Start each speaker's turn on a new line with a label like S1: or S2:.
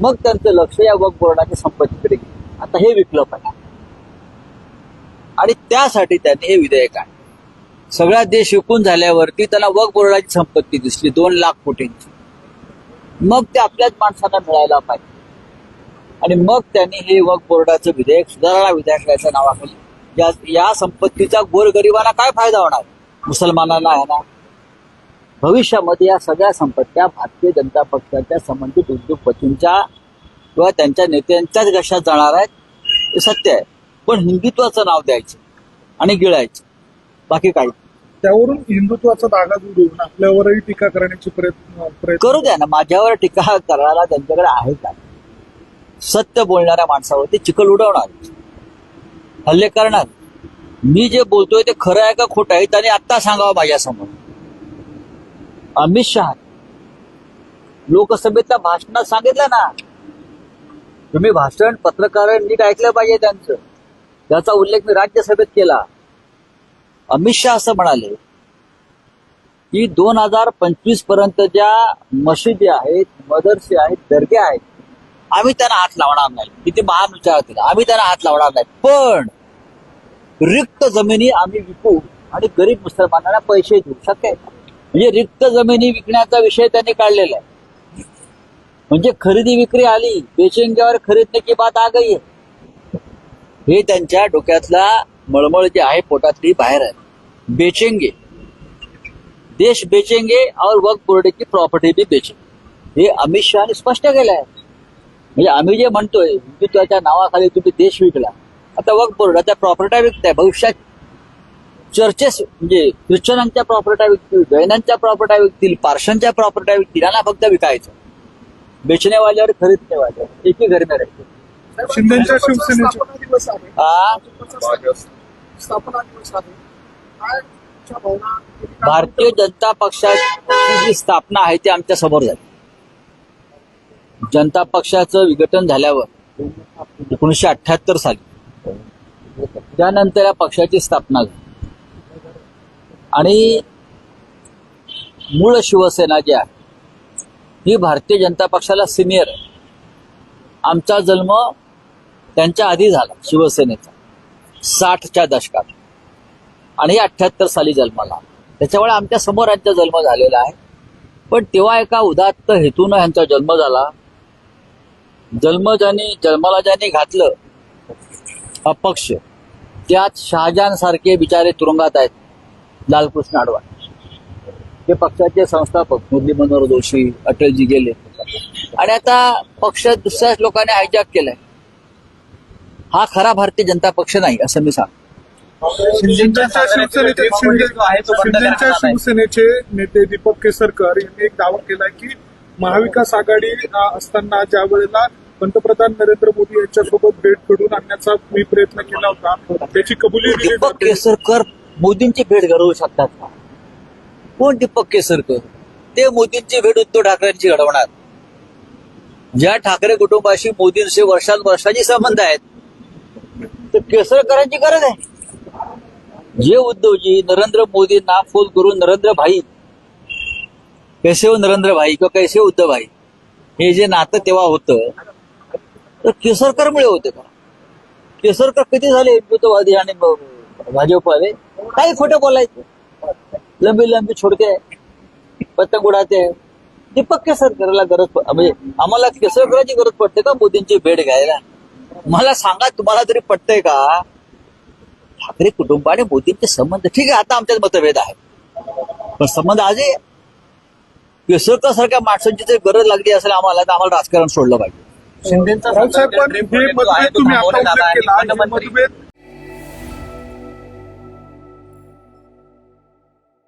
S1: मग त्यांचं लक्ष या वक्फ बोर्डाच्या संपत्तीकडे गेलं. आता हे विकलं पाहिजे आणि त्यासाठी त्यांनी हे विधेयक आहे. सगळा देश विकून झाल्यावरती त्यांना वक्फ बोर्डाची संपत्ती दिसली 2,00,000 कोटींची. मग ते आपल्याच माणसांना मिळायला पाहिजे आणि मग त्यांनी हे वक्फ बोर्डाचं विधेयक सुधारणा विधेयकाच्या नावाखाली या संपत्तीचा गोरगरिबांना काय फायदा होणार, मुसलमानांना आहे ना. भविष्यामध्ये या सगळ्या संपत्त्या भारतीय जनता पक्षाच्या संबंधित उद्योगपतींच्या किंवा त्यांच्या नेत्यांच्याच घशात जाणार आहेत, हे सत्य आहे. पण हिंदुत्वाचं नाव द्यायचं आणि गिळायचं, बाकी काही.
S2: त्यावरून हिंदुत्वाचा धागा जोडून आपल्यावरही टीका करण्याची प्रयत्न
S1: करू द्या ना. माझ्यावर टीका करायला त्यांच्याकडे आहे का? सत्य बोलणाऱ्या माणसावरती चिखल उडवणार, हल्ले करणार. मी जे बोलतोय ते खरं आहे का खोटं आहे त्याने आत्ता सांगावं माझ्यासमोर. अमित शहा लोकसभेतल्या भाषणात सांगितलं ना, तुम्ही भाषण पत्रकारांनी नीट ऐकलं पाहिजे त्यांचं. त्याचा उल्लेख मी राज्यसभेत केला. अमित शहा असं म्हणाले की 2025 पर्यंत ज्या मशिदी आहेत, मदरसे आहेत, दर्गे आहेत, आम्ही त्यांना हात लावणार नाही. किती महान विचार होतील. आम्ही त्यांना हात लावणार नाही, पण रिक्त जमिनी आम्ही विकू आणि गरीब मुसलमानांना पैसे देऊ. शक्य आहे. म्हणजे रिक्त जमिनी विकण्याचा विषय त्यांनी काढलेला आहे. म्हणजे खरेदी विक्री आली, बेचेंगेवर खरीदने की बात आ गई. हे त्यांच्या डोक्यातला मळमळ जे आहे पोटातली बाहेर आहे. बेचेंगे, देश बेचेंगे और वक्फ बोर्ड की प्रॉपर्टी भी बेचेंगे, हे अमित शहाने स्पष्ट केलं आहे. म्हणजे आम्ही जे म्हणतोय हिंदुत्वाच्या नावाखाली तुम्ही देश विकला, आता वक्फ बोर्डाच्या प्रॉपर्ट्या विकताय. भविष्यात चर्चेस म्हणजे ख्रिश्चनांच्या प्रॉपर्ट्या विकतील, जैनांच्या प्रॉपर्ट्या विकतील, पारशांच्या प्रॉपर्ट्या विकतील. यांना फक्त विकायचं. बेचनेवाल्यावर खरीदनेवाल्यावर एक ही घर में राहते.
S2: शिंदेच्या शिवसेनेचे
S3: स्थापना दिवस आहे. काय तुमच्या भावना?
S1: भारतीय जनता पक्षाची जी स्थापना आहे ती आमच्या समोर झाली. जनता पक्षाचं विघटन झाल्यावर 1978 साली त्यानंतर या पक्षाची स्थापना झाली आणि मूळ शिवसेना जी आहे ही भारतीय जनता पक्षाला सिनियर आहे. आमचा जन्म त्यांच्या आधी झाला शिवसेनेचा 60च्या दशकात आणि 78 साली जन्माला. त्याच्यामुळे आमच्या समोर यांचा जन्म झालेला आहे. पण तेव्हा एका उदात्त हेतून यांचा जन्म झाला. जन्माला ज्यांनी घातलं अपक्ष, त्यात शहाजहान सारखे बिचारे तुरुंगात आहेत. लालकृष्ण अडवाणी हे पक्षाचे संस्थापक, मुरली मनोहर जोशी, अटलजी गेले आणि आता पक्ष दुसऱ्याच लोकांनी हायजॅक केलाय. हा खरा भारतीय जनता पक्ष नाही असं मी सांगतो.
S2: शिंदेच्या शिवसेनेचे नेते दीपक केसरकर यांनी एक दावा केलाय की महाविकास आघाडी असताना ज्या वेळेला पंतप्रधान नरेंद्र मोदी यांच्यासोबत भेट घडवून आणण्याचा मी प्रयत्न केला होता, त्याची कबुली दिली.
S1: दीपक केसरकर मोदींची भेट घडवू शकतात का? कोण दीपक केसरकर? ते मोदींची भेट उद्धव ठाकरेंची घडवणार. ज्या ठाकरे कुटुंबाशी मोदींशी वर्षांची संबंध आहेत, तर केसरकरांची गरज आहे. जे उद्धवजी नरेंद्र मोदींना फोन करून नरेंद्र भाई, कैसे हो नरेंद्र भाई किंवा कैसे हो उद्धव भाई, हे जे नातं तेव्हा होतं तर केसरकरमुळे होते का? केसरकर किती झाले हिंदुत्ववादी आणि भाजपवाले? काही खोटं बोलायचं, लंबी लंबी छोडके पतंग उडाते. दीपक केसरकरला गरज म्हणजे आम्हाला केसरकरांची गरज पडते का मोदींची भेट घ्यायला? मला सांगा, तुम्हाला तरी पटतंय का? ठाकरे कुटुंब आणि मोदींचे संबंध ठीक आहे, आता आमच्यात मतभेद आहे, पण संबंध आजही केसरकर सारख्या माणसांची जर गरज लागली असेल आम्हाला, तर आम्हाला राजकारण सोडलं पाहिजे.
S2: रावसाहेब, पण हे मतभेद तुम्ही आता उल्लेख केला, हे मतभेद